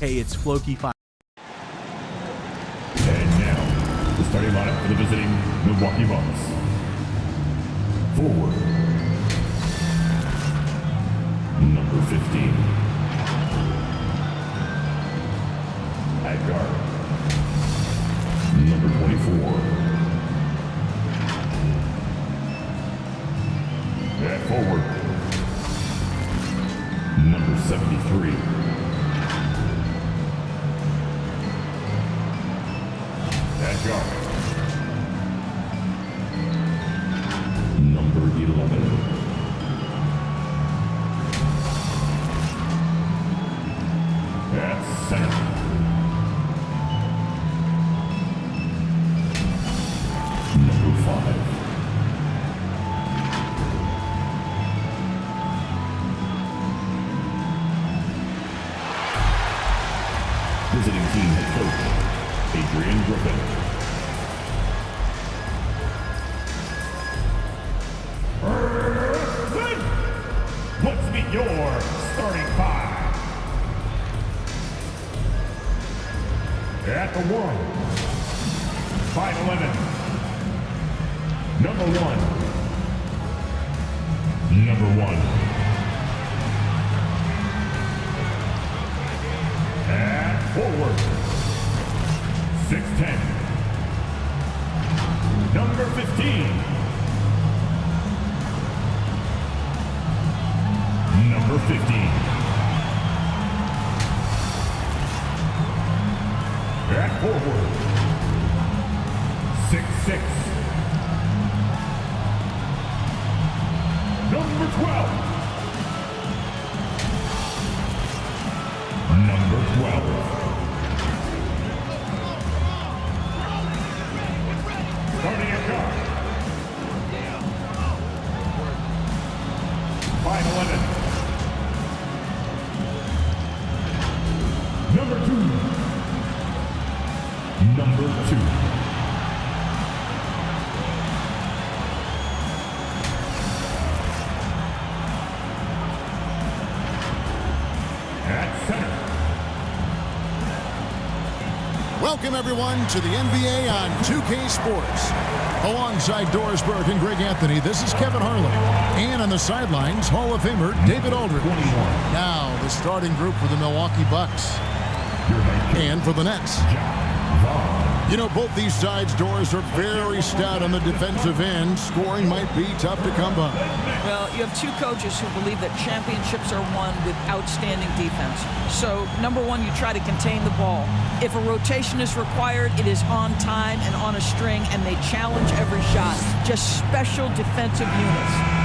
hey, it's Floki 5. And now, the starting lineup for the visiting Milwaukee Bucks. Forward, number 15. At guard, number 24. At forward, number 73. At guard, number 11. At center, number 5. Visiting team head coach, Adrian Griffin. Let's meet your starting 5. At the 1, 5'11", number 1. At forward, 6'10", number 15. Number 15. At forward, 6'6", number 12. Number 12. Starting at guard, 5'11", number 2. Number 2. At center. Welcome, everyone, to the NBA on 2K Sports. Alongside Doris Burke and Greg Anthony, this is Kevin Harlan. And on the sidelines, Hall of Famer David Aldridge. 21. Now, the starting group for the Milwaukee Bucks. And for the Nets. You know, both these sides, Doris, are very stout on the defensive end. Scoring might be tough to come by. Well, you have two coaches who believe that championships are won with outstanding defense. So, number one, you try to contain the ball. If a rotation is required, it is on time and on a string, and they challenge every shot. Just special defensive units.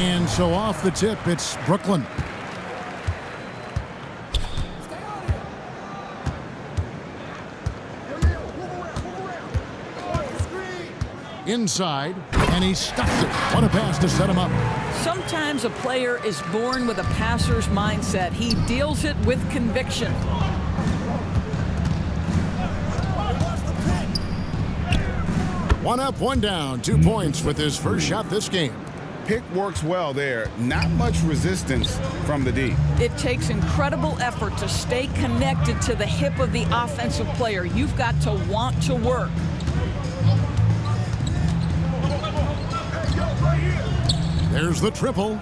And so off the tip, it's Brooklyn. Inside, and he stuffed it. What a pass to set him up. Sometimes a player is born with a passer's mindset. He deals it with conviction. One up, one down. 2 points with his first shot this game. Pick works well there. Not much resistance from the D. It takes incredible effort to stay connected to the hip of the offensive player. You've got to want to work. There's the triple.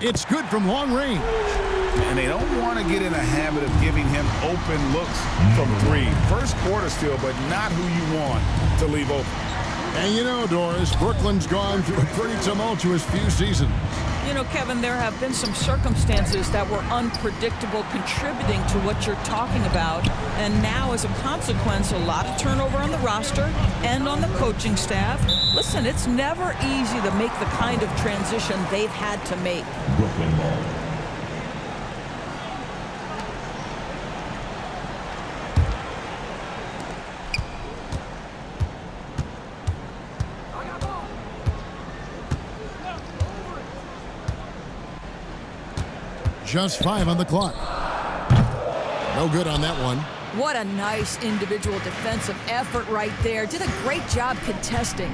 It's good from long range. And they don't want to get in a habit of giving him open looks from 3. First quarter still, but not who you want to leave open. And you know, Doris, Brooklyn's gone through a pretty tumultuous few seasons. You know, Kevin, there have been some circumstances that were unpredictable contributing to what you're talking about. And now, as a consequence, a lot of turnover on the roster and on the coaching staff. Listen, it's never easy to make the kind of transition they've had to make. Brooklyn ball. Just 5 on the clock. No good on that one. What a nice individual defensive effort right there. Did a great job contesting.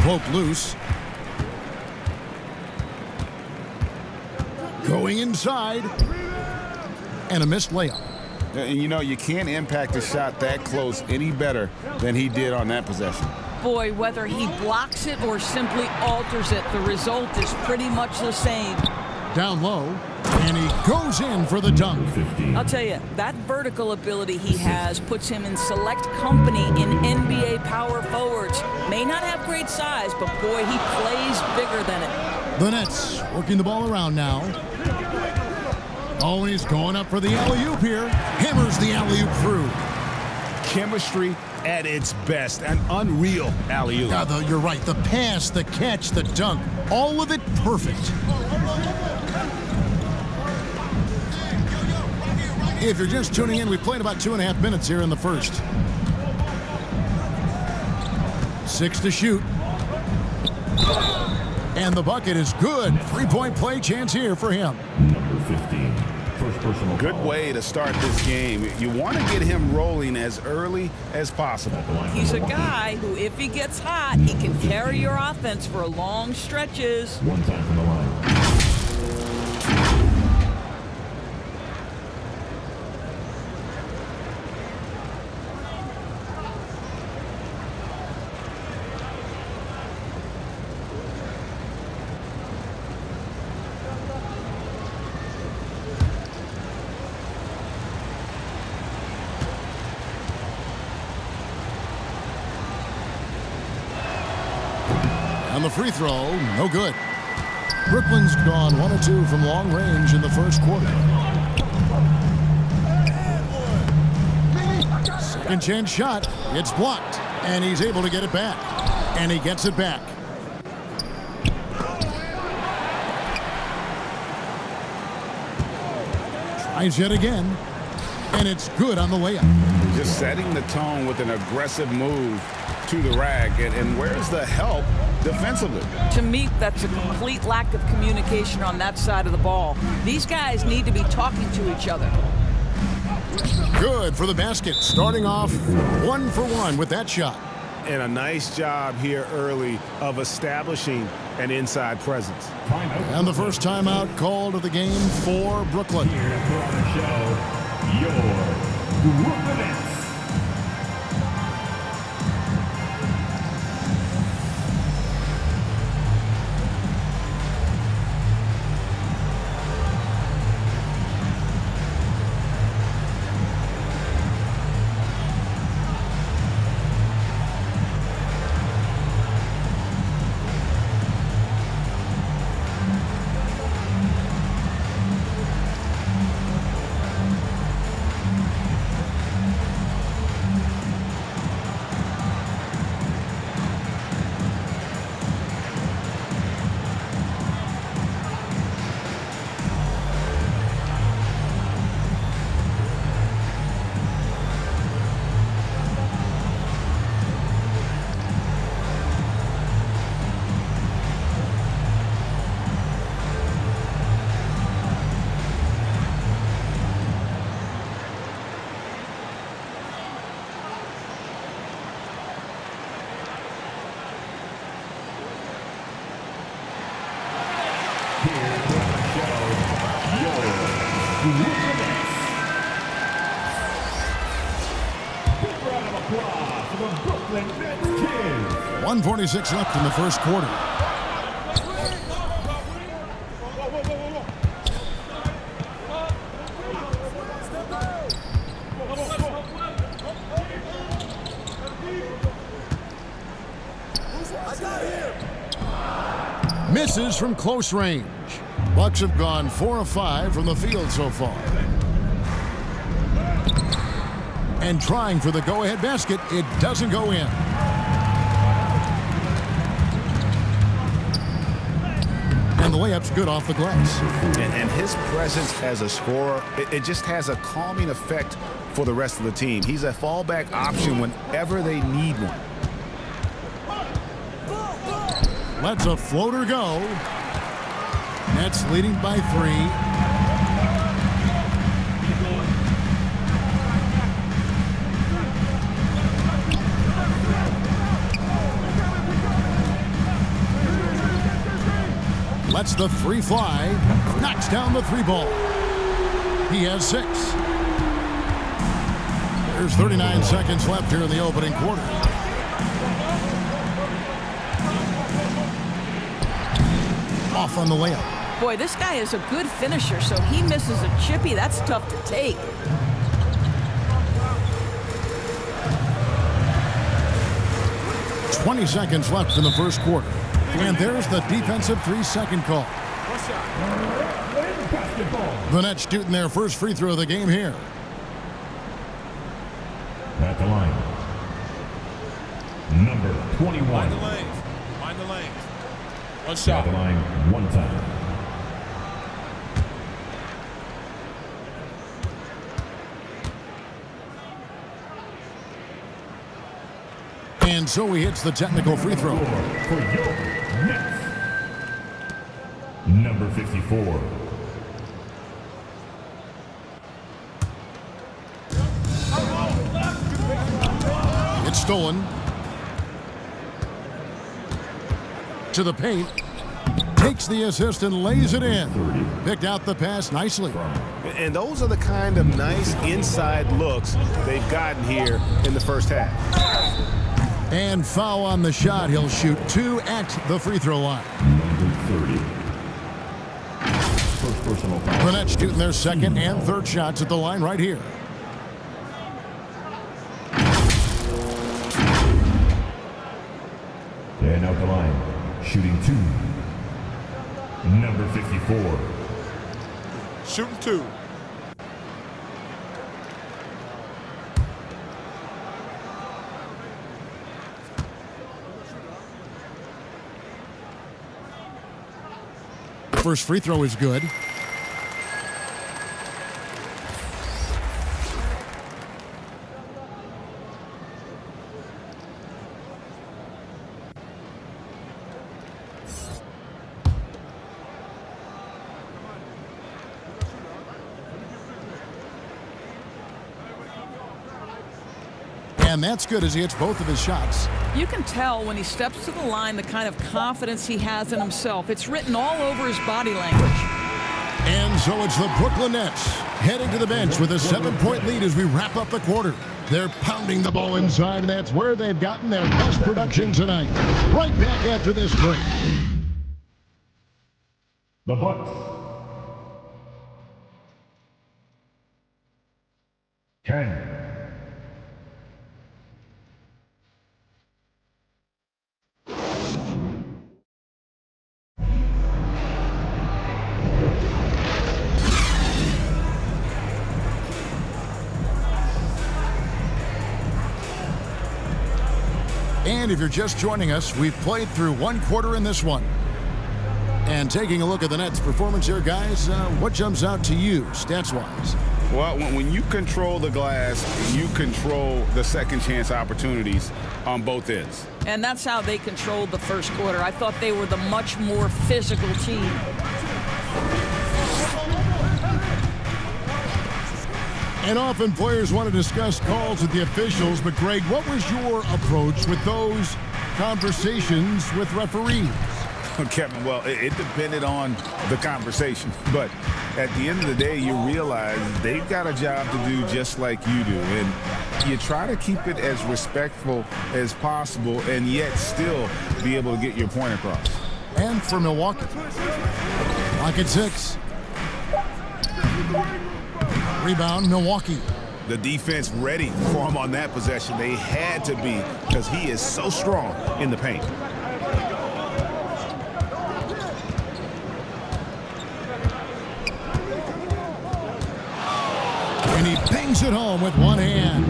Poke loose. Going inside. And a missed layup. And you know, you can't impact a shot that close any better than he did on that possession. Boy, whether he blocks it or simply alters it, the result is pretty much the same. Down low, and he goes in for the dunk. I'll tell you, that vertical ability he has puts him in select company in NBA power forwards. May not have great size, but boy, he plays bigger than it. The Nets working the ball around now. Oh, and he's going up for the alley-oop here. Hammers the alley-oop through. Chemistry at its best. An unreal alley-oop. You're right. The pass, the catch, the dunk, all of it perfect. If you're just tuning in, we played about 2.5 minutes here in the first. 6 to shoot. And the bucket is good. 3-point play chance here for him. Number 15. First personal Good foul. way to start this game. You want to get him rolling as early as possible. He's a guy who, if he gets hot, he can carry your offense for long stretches. One time from the line. On the free throw, no good. Brooklyn's gone 1 of 2 from long range in the first quarter. Second chance shot, it's blocked, and he's able to get it back. And he gets it back. Tries yet again, and it's good on the layup. Just setting the tone with an aggressive move to the rack. And where's the help defensively? To me, that's a complete lack of communication on that side of the ball. These guys need to be talking to each other. Good for the basket, starting off 1 for 1 with that shot. And a nice job here early of establishing an inside presence. And the first timeout called of the game for Brooklyn. Here to put on the show, your Brooklyn Nets. Big round of applause for the Brooklyn Nets kids. 1:46 left in the first quarter. Misses from close range. Bucks have gone 4 of 5 from the field so far. And trying for the go-ahead basket, it doesn't go in. And the layup's good off the glass. And his presence as a scorer, it just has a calming effect for the rest of the team. He's a fallback option whenever they need one. Lets a floater go. Nets leading by 3. Lets the three fly. Knocks down the three ball. He has 6. There's 39 seconds left here in the opening quarter. Off on the layup. Boy, this guy is a good finisher, so he misses a chippy. That's tough to take. "20 seconds left in the first quarter. And there's the defensive 3-second call. The Nets shooting their first free throw of the game here. At the line, number 21. Mind the lanes. Mind the lanes. One At shot. the line, one time. And so he hits the technical free throw. For your Nets, number 54. It's stolen. To the paint. Takes the assist and lays it in. Picked out the pass nicely. And those are the kind of nice inside looks they've gotten here in the first half. And foul on the shot. He'll shoot 2 at the free throw line. Number 30. First personal foul. The Nets shooting their second and third shots at the line right here. And out the line, shooting 2. Number 54. Shooting 2. First free throw is good. And that's good as he hits both of his shots. You can tell when he steps to the line the kind of confidence he has in himself. It's written all over his body language. And so it's the Brooklyn Nets heading to the bench with a 7-point lead as we wrap up the quarter. They're pounding the ball inside, and that's where they've gotten their best production tonight. Right back after this break. The Bucks. 10. And if you're just joining us, we've played through one quarter in this one. And taking a look at the Nets' performance here, guys, what jumps out to you, stats-wise? Well, when you control the glass, you control the second chance opportunities on both ends. And that's how they controlled the first quarter. I thought they were the much more physical team. And often players want to discuss calls with the officials, but Greg, what was your approach with those conversations with referees? Kevin, well, it depended on the conversation. But at the end of the day, you realize they've got a job to do just like you do. And you try to keep it as respectful as possible and yet still be able to get your point across. And for Milwaukee, lock at 6. Rebound, Milwaukee. The defense ready for him on that possession. They had to be because he is so strong in the paint. And he bangs it home with one hand.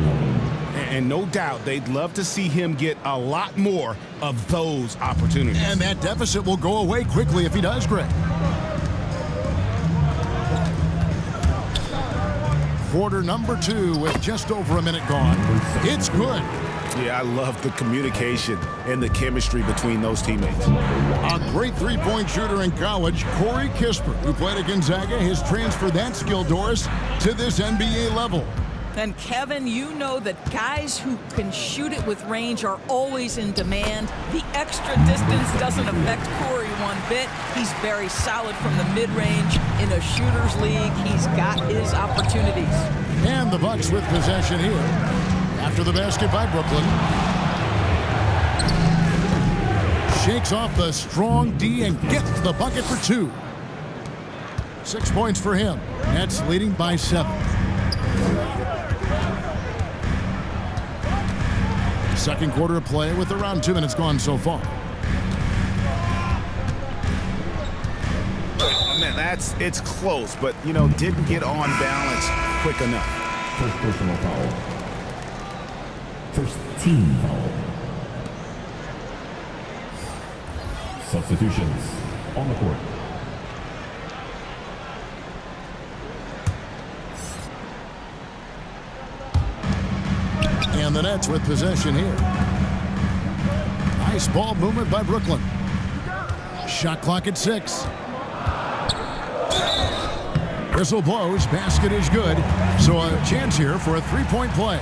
And no doubt they'd love to see him get a lot more of those opportunities. And that deficit will go away quickly if he does, Greg. Quarter number 2 with just over a minute gone. It's good. Yeah, I love the communication and the chemistry between those teammates. A great three-point shooter in college, Corey Kispert, who played at Gonzaga, has transferred that skill, Doris, to this NBA level. And Kevin, you know that guys who can shoot it with range are always in demand. The extra distance doesn't affect Corey one bit. He's very solid from the mid-range. In a shooter's league, he's got his opportunities. And the Bucks with possession here. After the basket by Brooklyn. Shakes off the strong D and gets the bucket for 2. 6 points for him. Nets leading by 7. Second quarter of play with around 2 minutes gone so far. Man, it's close, but, didn't get on balance quick enough. First personal foul. First team foul. Substitutions on the court. And the Nets with possession here. Nice ball movement by Brooklyn. Shot clock at 6. Whistle blows. Basket is good. So a chance here for a three-point play.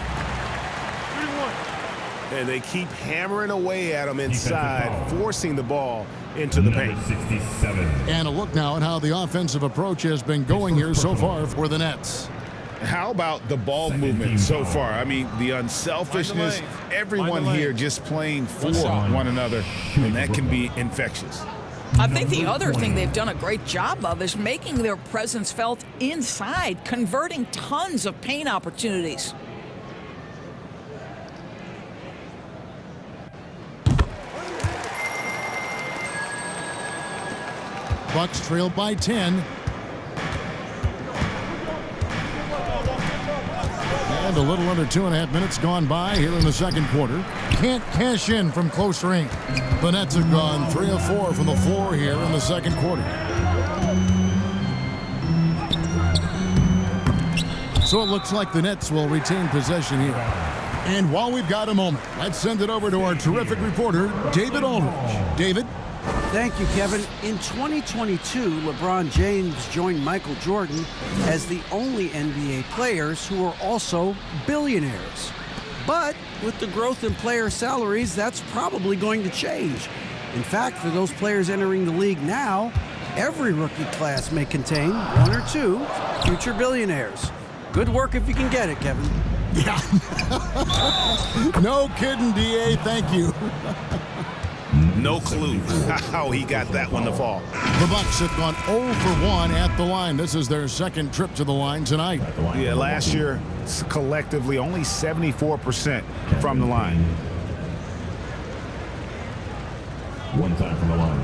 And they keep hammering away at him inside, forcing the ball into the paint. 67. And a look now at how the offensive approach has been going here so far for the Nets. How about the ball movement so far? I mean, the unselfishness, everyone here just playing for one another, and that can be infectious. I think the other thing they've done a great job of is making their presence felt inside, converting tons of paint opportunities. Bucks trail by 10. And a little under 2.5 minutes gone by here in the second quarter. Can't cash in from close range. The Nets have gone 3 of 4 from the floor here in the second quarter. So it looks like the Nets will retain possession here. And while we've got a moment, let's send it over to our terrific reporter, David Aldridge. David? Thank you, Kevin. In 2022, LeBron James joined Michael Jordan as the only NBA players who are also billionaires. But with the growth in player salaries, that's probably going to change. In fact, for those players entering the league now, every rookie class may contain 1 or 2 future billionaires. Good work if you can get it, Kevin. Yeah. No kidding, DA. Thank you. No clue how he got that one to fall. The Bucks have gone 0 for 1 at the line. This is their second trip to the line tonight. Yeah, last year, collectively, only 74% from the line. One time from the line.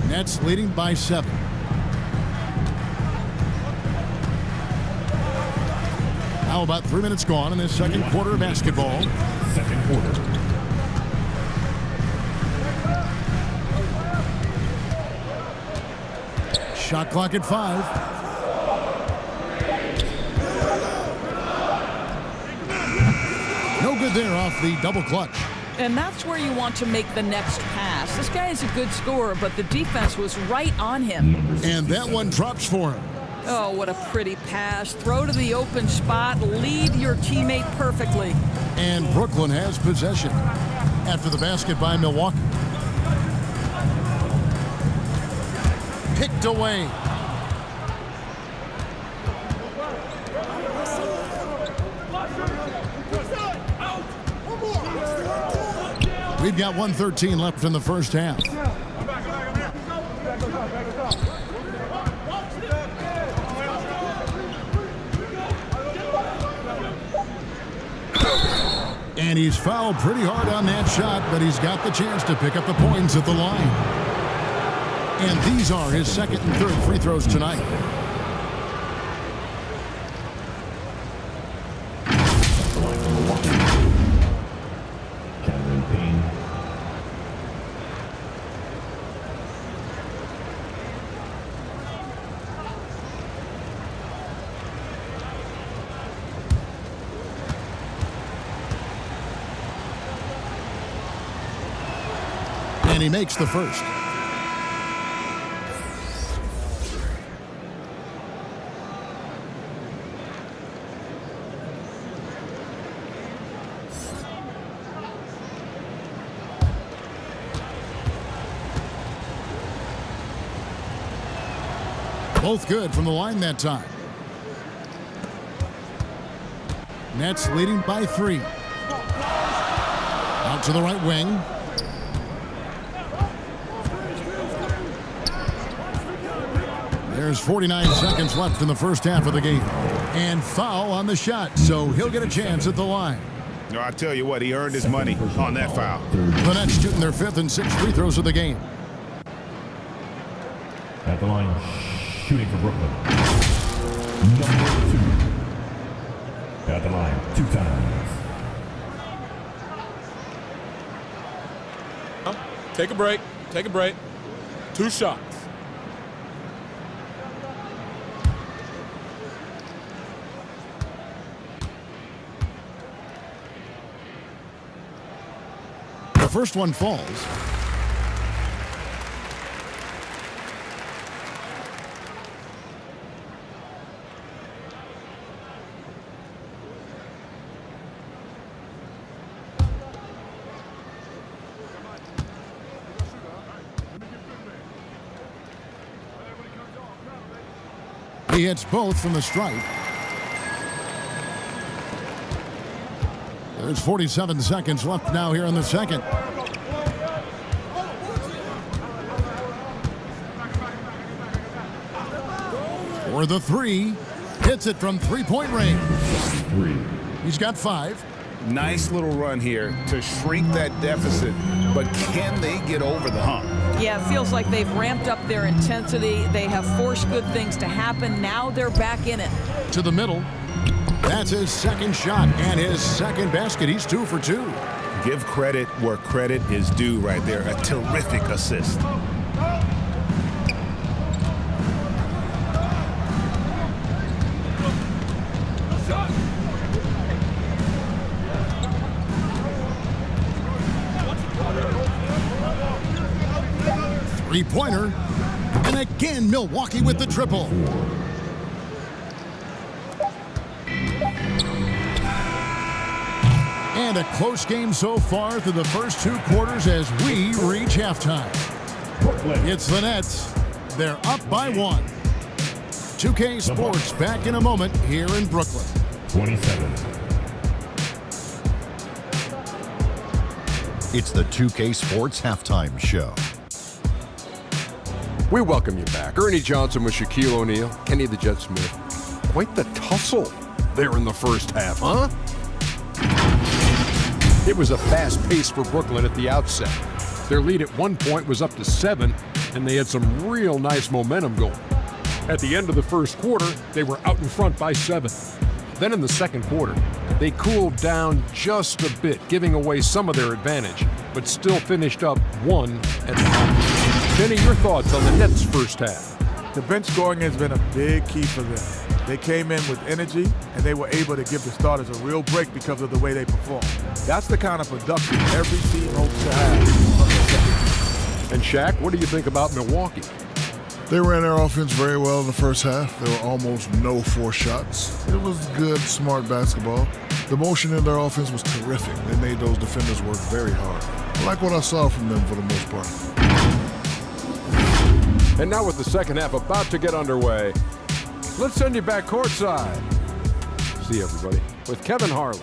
Nets leading by 7. Now about 3 minutes gone in this second quarter of basketball. Second quarter. Shot clock at 5. No good there off the double clutch. And that's where you want to make the next pass. This guy is a good scorer, but the defense was right on him. And that one drops for him. Oh, what a pretty pass. Throw to the open spot. Lead your teammate perfectly. And Brooklyn has possession after the basket by Milwaukee. Picked away. We've got 1:13 left in the first half. And he's fouled pretty hard on that shot, but he's got the chance to pick up the points at the line. And these are his second and third free throws tonight. And he makes the first. Both good from the line that time. Nets leading by 3. Out to the right wing. There's 49 seconds left in the first half of the game. And foul on the shot, so he'll get a chance at the line. No, I tell you what, he earned his money on that foul. The Nets shooting their 5th and 6th free throws of the game. At the line, shooting for Brooklyn. Number 2. At the line, 2 times. Take a break. Take a break. 2 shots. The first one falls. He hits both from the stripe. There's 47 seconds left now here in the second. For the 3, hits it from 3-point range. 3. He's got 5. Nice little run here to shrink that deficit, but can they get over the hump? Yeah, it feels like they've ramped up their intensity. They have forced good things to happen. Now they're back in it. To the middle. That's his second shot and his second basket. He's 2 for 2. Give credit where credit is due right there. A terrific assist. Three-pointer. And again, Milwaukee with the triple. And a close game so far through the first 2 quarters as we reach halftime. It's the Nets. They're up by 1. 2K Sports back in a moment here in Brooklyn. 27. It's the 2K Sports Halftime Show. We welcome you back. Ernie Johnson with Shaquille O'Neal, Kenny the Jet Smith. Quite the tussle there in the first half, huh? It was a fast pace for Brooklyn at the outset. Their lead at one point was up to 7, and they had some real nice momentum going. At the end of the first quarter, they were out in front by 7. Then in the second quarter, they cooled down just a bit, giving away some of their advantage, but still finished up 1 at the half. Kenny, your thoughts on the Nets' first half? The bench scoring has been a big key for them. They came in with energy, and they were able to give the starters a real break because of the way they performed. That's the kind of production every team hopes to have. And Shaq, what do you think about Milwaukee? They ran their offense very well in the first half. There were almost no forced shots. It was good, smart basketball. The motion in their offense was terrific. They made those defenders work very hard. I like what I saw from them for the most part. And now with the second half about to get underway, let's send you back courtside. See everybody with Kevin Harlan.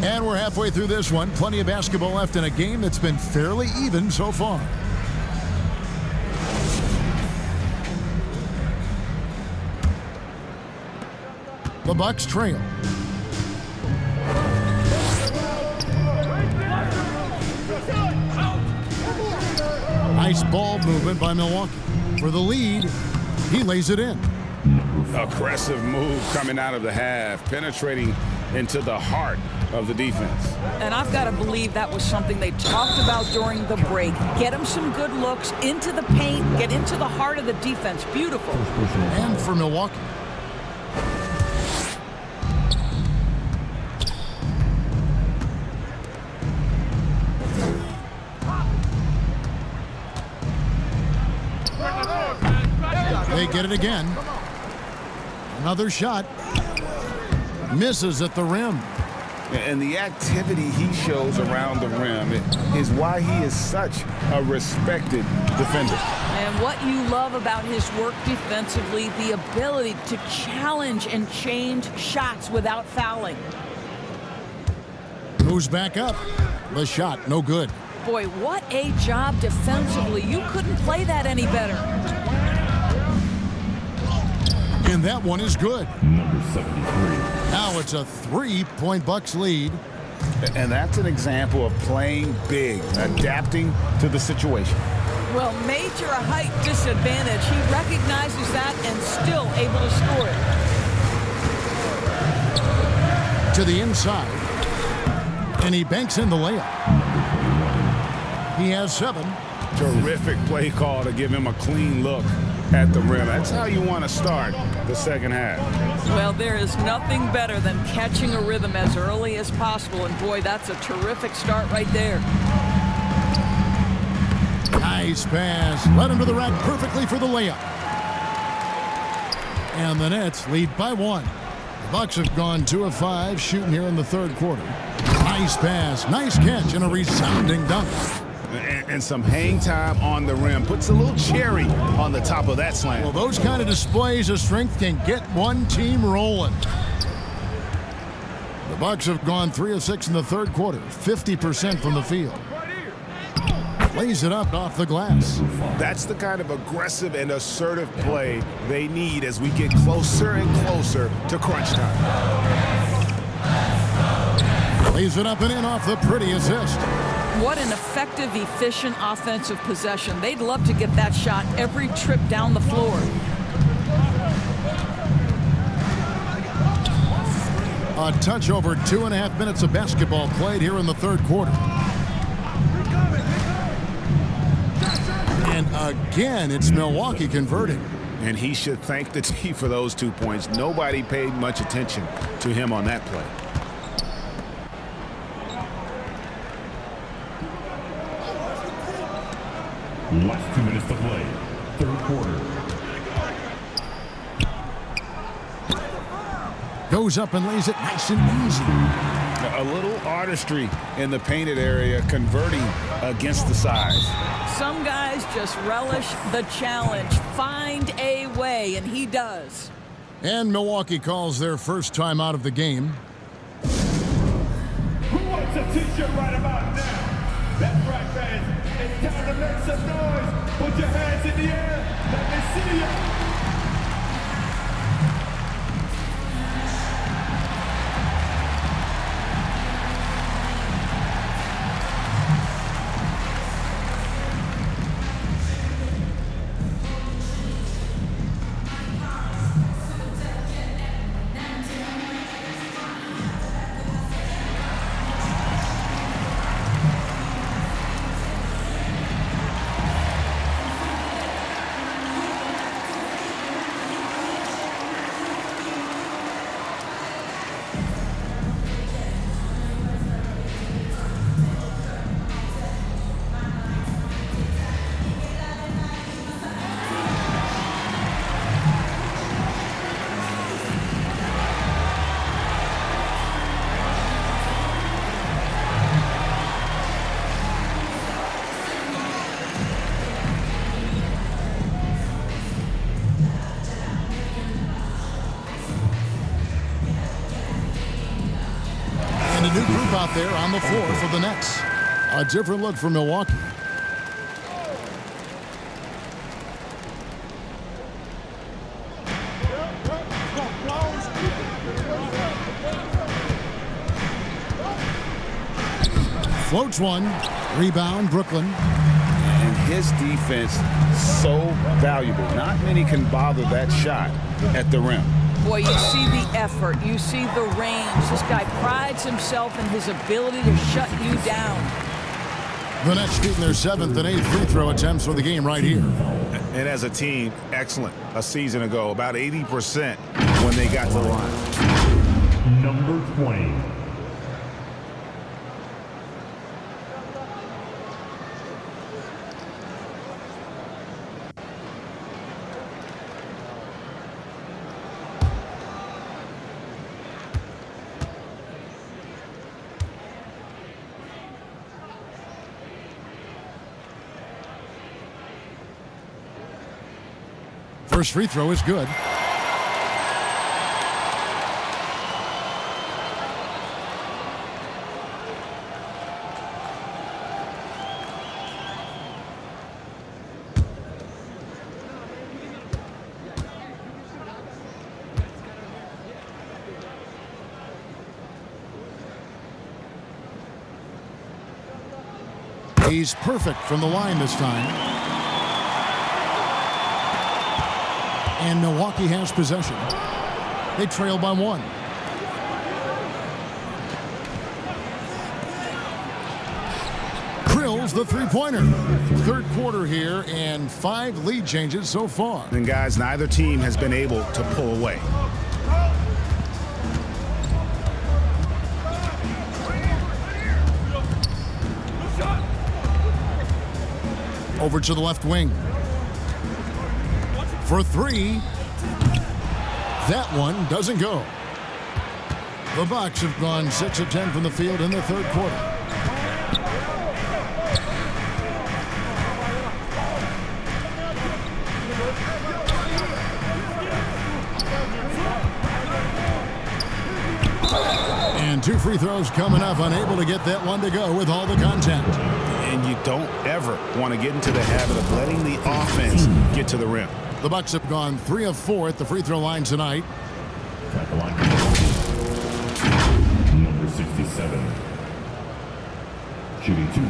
And we're halfway through this one. Plenty of basketball left in a game that's been fairly even so far. The Bucks trail. Nice ball movement by Milwaukee. For the lead, he lays it in. Aggressive move coming out of the half, penetrating into the heart of the defense. And I've got to believe that was something they talked about during the break. Get him some good looks into the paint, get into the heart of the defense. Beautiful. And for Milwaukee. They get it again. Another shot. Misses at the rim. And the activity he shows around the rim is why he is such a respected defender. And what you love about his work defensively, the ability to challenge and change shots without fouling. Moves back up. The shot, no good. Boy, what a job defensively. You couldn't play that any better. And that one is good. Number 73. Now it's a 3-point Bucks lead. And that's an example of playing big, adapting to the situation. Well, major height disadvantage. He recognizes that and still able to score it. To the inside. And he banks in the layup. He has 7. Terrific play call to give him a clean look at the rim. That's how you want to start the second half. Well, there is nothing better than catching a rhythm as early as possible. And boy, that's a terrific start right there. Nice pass. Led him to the rack perfectly for the layup. And the Nets lead by 1. The Bucks have gone 2 of 5 shooting here in the third quarter. Nice pass. Nice catch and a resounding dunk. And some hang time on the rim. Puts a little cherry on the top of that slam. Well, those kind of displays of strength can get one team rolling. The Bucks have gone 3 of 6 in the third quarter, 50% from the field. Lays it up off the glass. That's the kind of aggressive and assertive play they need as we get closer and closer to crunch time. Lays it up and in off the pretty assist. What an effective, efficient offensive possession. They'd love to get that shot every trip down the floor. A touch over 2.5 minutes of basketball played here in the third quarter. And again, it's Milwaukee converting. And he should thank the team for those 2 points. Nobody paid much attention to him on that play. Last 2 minutes to play. Third quarter. Goes up and lays it nice and easy. A little artistry in the painted area, converting against the size. Some guys just relish the challenge. Find a way, and he does. And Milwaukee calls their first time out of the game. Who wants a t-shirt right about now? That's right, fans. It's time to make some noise. Put your hands in the air. Let me see you. And a new group out there on the floor for the Nets. A different look for Milwaukee. Floats one. Rebound, Brooklyn. And his defense so valuable. Not many can bother that shot at the rim. Boy, you see the effort. You see the range. This guy prides himself in his ability to shut you down. The Nets shooting their 7th and 8th free throw attempts for the game right here. And as a team, excellent. A season ago, about 80% when they got to the line. Number 20. First free throw is good. He's perfect from the line this time. And Milwaukee has possession. They trail by 1. Drills the three-pointer. Third quarter here and 5 lead changes so far. And guys, neither team has been able to pull away. Over to the left wing. For 3. That one doesn't go. The Bucks have gone 6 of 10 from the field in the third quarter. And 2 free throws coming up, unable to get that one to go with all the contact. And you don't ever want to get into the habit of letting the offense get to the rim. The Bucks have gone 3 of 4 at the free throw line tonight. At the line. Number 67. Shooting 2.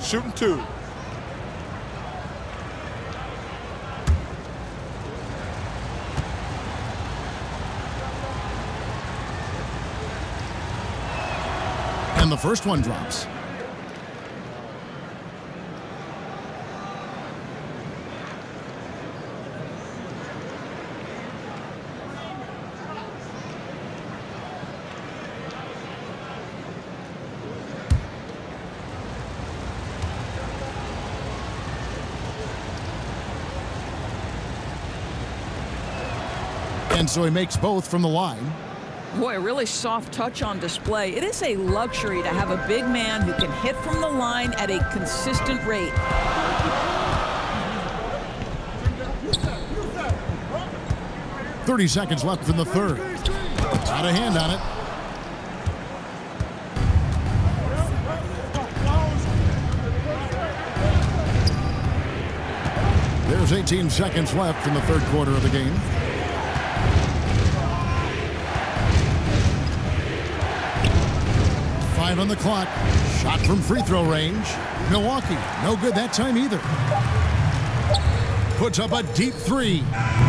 Shooting 2. And the first one drops. And so he makes both from the line. Boy, a really soft touch on display. It is a luxury to have a big man who can hit from the line at a consistent rate. .30 seconds left in the third. Out of hand on it. There's 18 seconds left in the third quarter of the game. On the clock. Shot from free throw range. Milwaukee, no good that time either. Puts up a deep 3.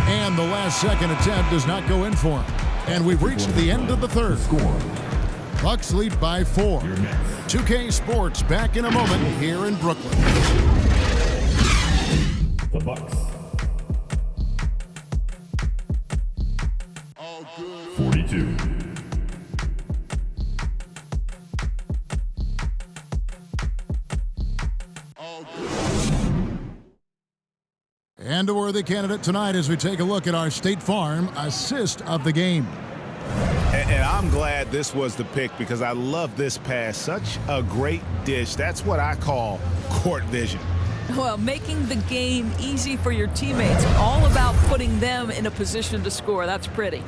And the last second attempt does not go in for him. And we've reached the end of the third. Bucks lead by 4. 2K Sports back in a moment here in Brooklyn. The Bucks. 42. And a worthy candidate tonight as we take a look at our State Farm assist of the game. And I'm glad this was the pick because I love this pass. Such a great dish. That's what I call court vision. Well, making the game easy for your teammates, all about putting them in a position to score. That's pretty.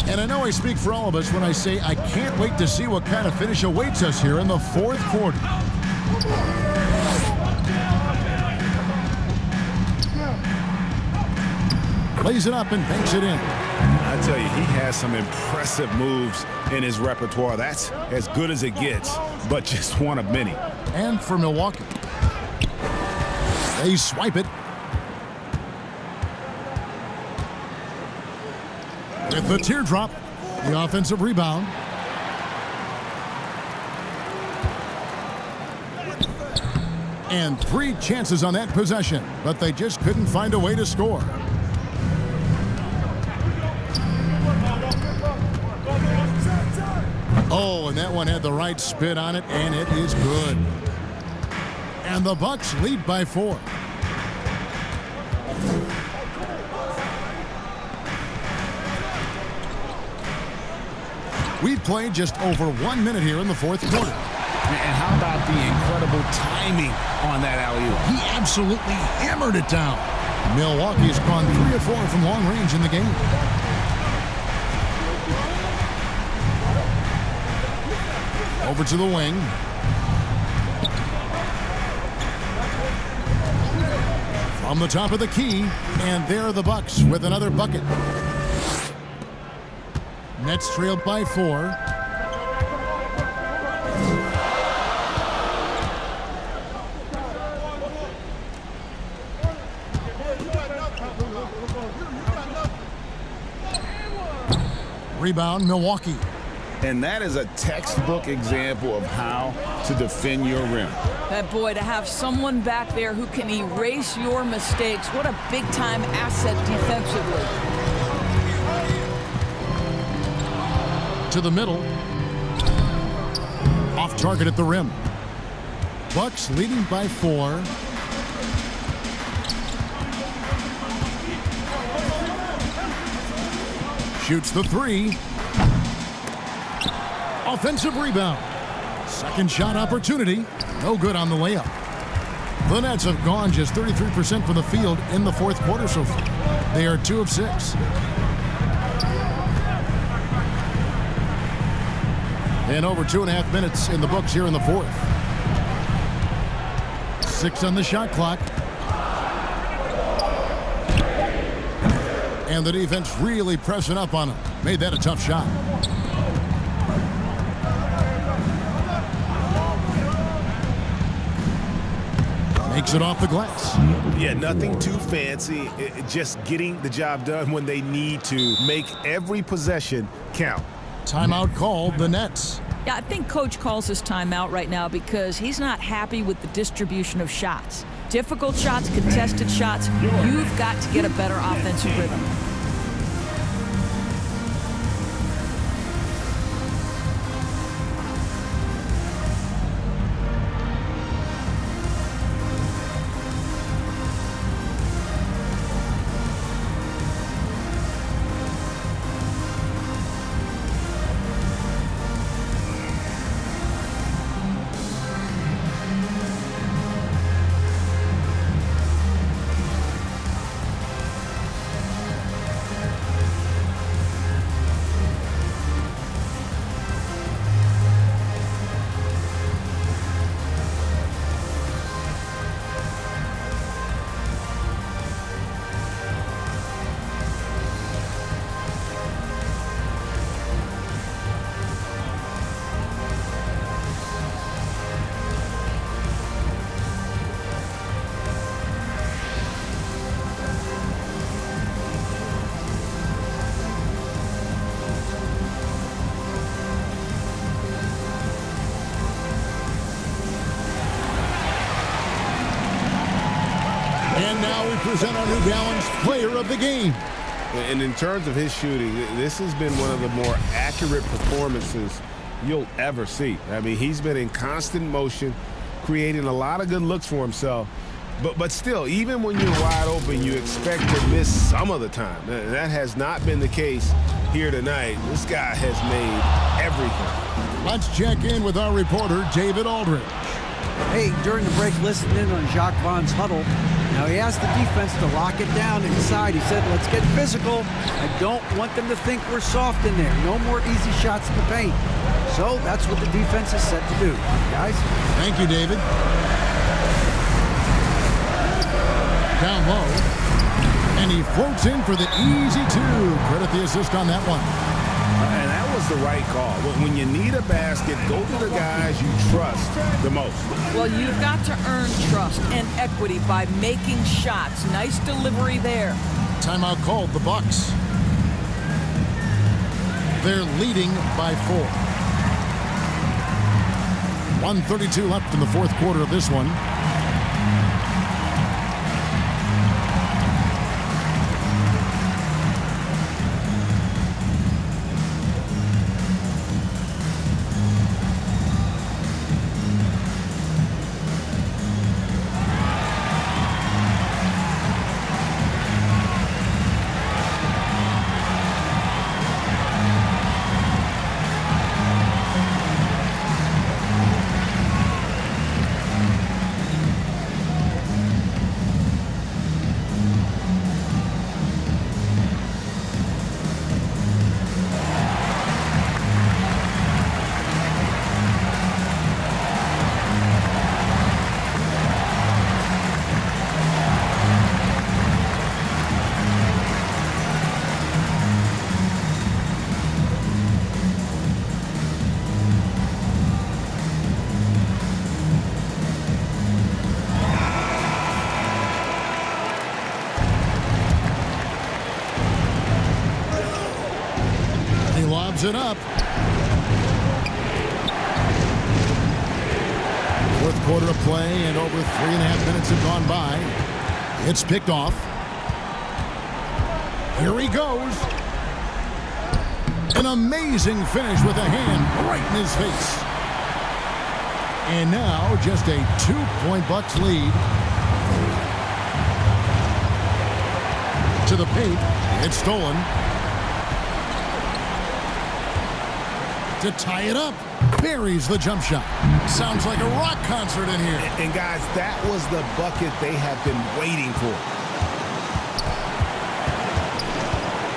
And I know I speak for all of us when I say I can't wait to see what kind of finish awaits us here in the fourth quarter. Plays it up and banks it in. I tell you, he has some impressive moves in his repertoire. That's as good as it gets, but just one of many. And for Milwaukee, they swipe it. With the teardrop, the offensive rebound. And 3 chances on that possession, but they just couldn't find a way to score. Oh, and that one had the right spin on it, and it is good. And the Bucks lead by 4. We've played just over 1 minute here in the fourth quarter. And how about the incredible timing on that alley-oop? He absolutely hammered it down. Milwaukee has gone 3 of 4 from long range in the game. Over to the wing. From the top of the key, and there are the Bucks with another bucket. Nets trailed by 4. Rebound, Milwaukee. And that is a textbook example of how to defend your rim. That boy, to have someone back there who can erase your mistakes, what a big-time asset defensively. To the middle. Off target at the rim. Bucks leading by 4. Shoots the 3. Offensive rebound. Second shot opportunity. No good on the layup. The Nets have gone just 33% from the field in the fourth quarter so far. They are 2 of 6. And over 2.5 minutes in the books here in the fourth. 6 on the shot clock. And the defense really pressing up on him. Made that a tough shot. Makes it off the glass. Yeah, nothing too fancy. Just getting the job done when they need to. Make every possession count. Timeout called, the Nets. Yeah, I think Coach calls his timeout right now because he's not happy with the distribution of shots. Difficult shots, contested shots. You've got to get a better offensive rhythm. And now we present our New Balance Player of the Game. And in terms of his shooting, this has been one of the more accurate performances you'll ever see. I mean, he's been in constant motion, creating a lot of good looks for himself, But still, even when you're wide open, you expect to miss some of the time. That has not been the case here tonight. This guy has made everything. Let's check in with our reporter, David Aldridge. Hey, during the break, listening in on Jacques Vaughn's huddle. Now, he asked the defense to lock it down inside. He said, let's get physical. I don't want them to think we're soft in there. No more easy shots in the paint. So that's what the defense is set to do. Guys? Thank you, David. Down low. And he floats in for the easy two. Credit the assist on that one. And that was the right call. When you need a basket, go to the guys you trust the most. Well, you've got to earn trust and equity by making shots. Nice delivery there. Timeout called, the Bucks. They're leading by 4. 1:32 left in the fourth quarter of this one. It up. Fourth quarter of play, and over 3.5 minutes have gone by. It's picked off. Here he goes. An amazing finish with a hand right in his face. And now just a 2-point Bucks lead. To the paint. It's stolen. To tie it up, buries the jump shot. Sounds like a rock concert in here. And guys, that was the bucket they have been waiting for.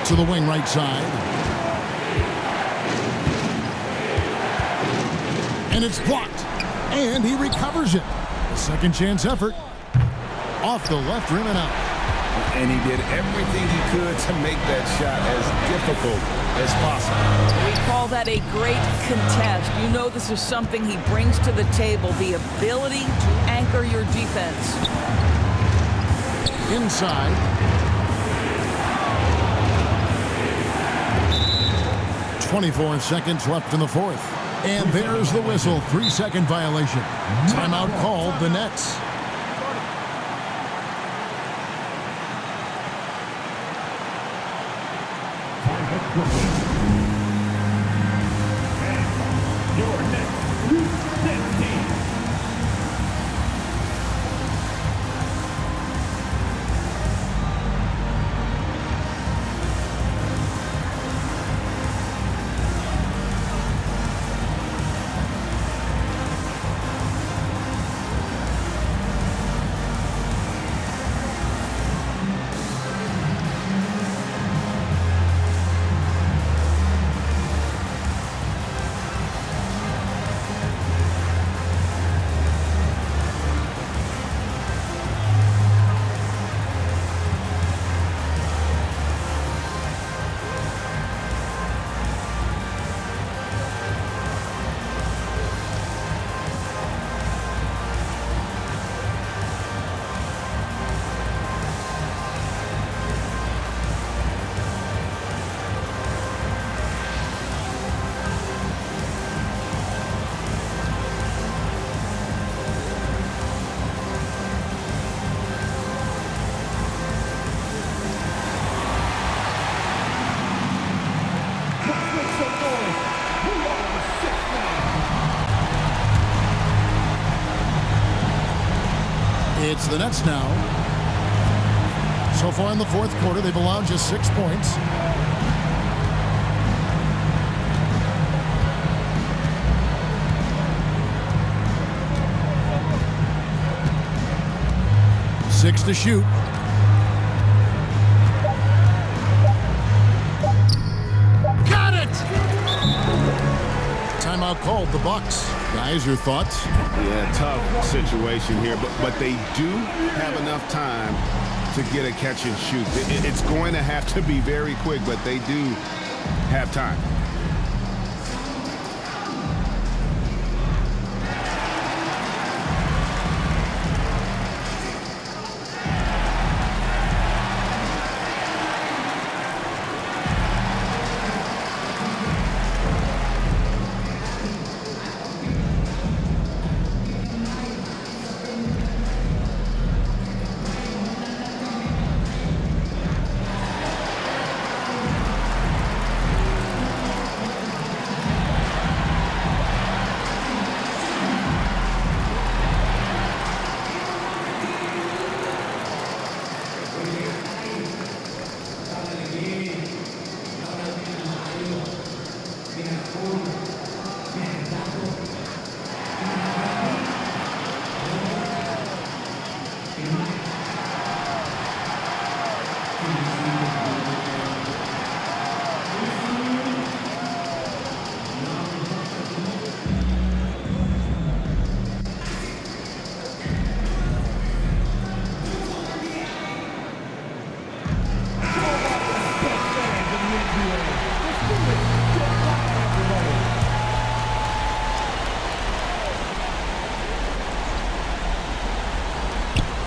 To the wing right side. And it's blocked. And he recovers it. A second chance effort. Off the left rim and out. And he did everything he could to make that shot as difficult as possible. We call that a great contest. You know this is something he brings to the table, the ability to anchor your defense. Inside. .24 seconds left in the fourth. And there's the whistle. 3-second violation. Timeout called, the Nets. It's the Nets now. So far in the fourth quarter, they've allowed just 6 points. Six to shoot. Got it! Timeout called, the Bucks. Guys, your thoughts? Yeah, tough situation here, but they do have enough time to get a catch and shoot. It's going to have to be very quick, but they do have time.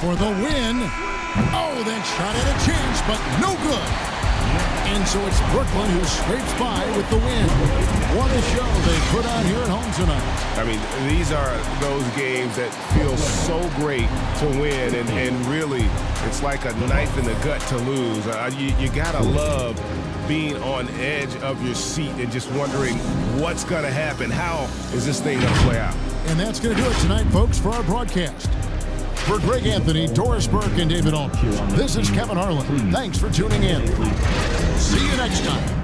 For the win. Oh, that shot had a chance, but no good. And so it's Brooklyn who scrapes by with the win. What a show they put on here at home tonight. I mean, these are those games that feel so great to win, and really, it's like a knife in the gut to lose. You gotta love being on edge of your seat and just wondering what's gonna happen. How is this thing gonna play out? And that's gonna do it tonight, folks, for our broadcast. For Greg Anthony, Doris Burke, and David Alm, this is Kevin Harlan. Thanks for tuning in. See you next time.